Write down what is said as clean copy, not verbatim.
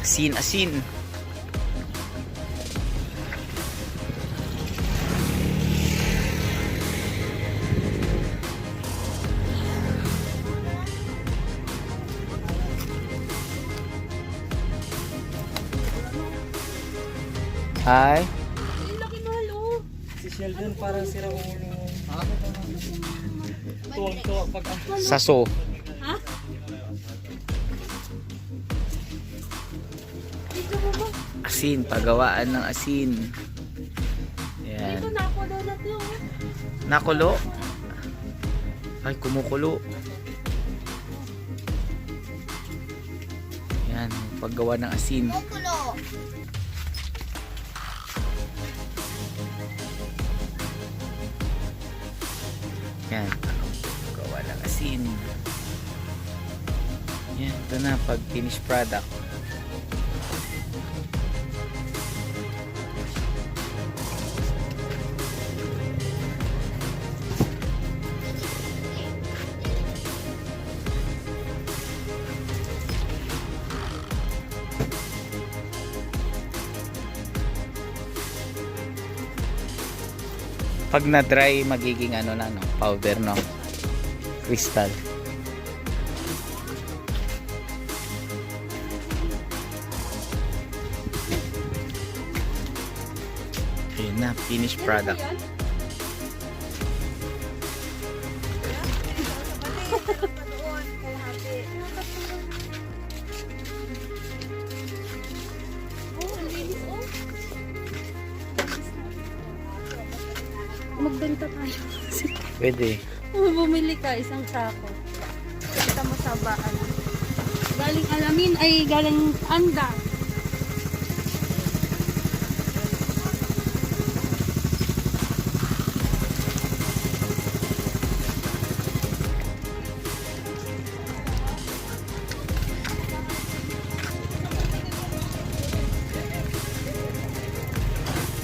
Asin, asin. Hi. Laki mahal oh. Si Sheldon parang sira ulo. Tuwag-tuwa pag Saso. Ha? Dito mo ba? Asin, pagawaan ng asin. Yan. Dito na ako daw na to. Nakulo. Ay, kumukulo. Yan, paggawa ng asin. Kulo. Yan, paggawa ng asin. Yan, ito na, pag finished product. Pag na-dry, magiging ano na, no? Powder, no? Crystal. Ayun na, finished product. Oh, ang linis oh. Magbenta tayo. Pwede. Bumili ka isang sako. Kita mo sa baan. Galing Alamin ay galing Anda.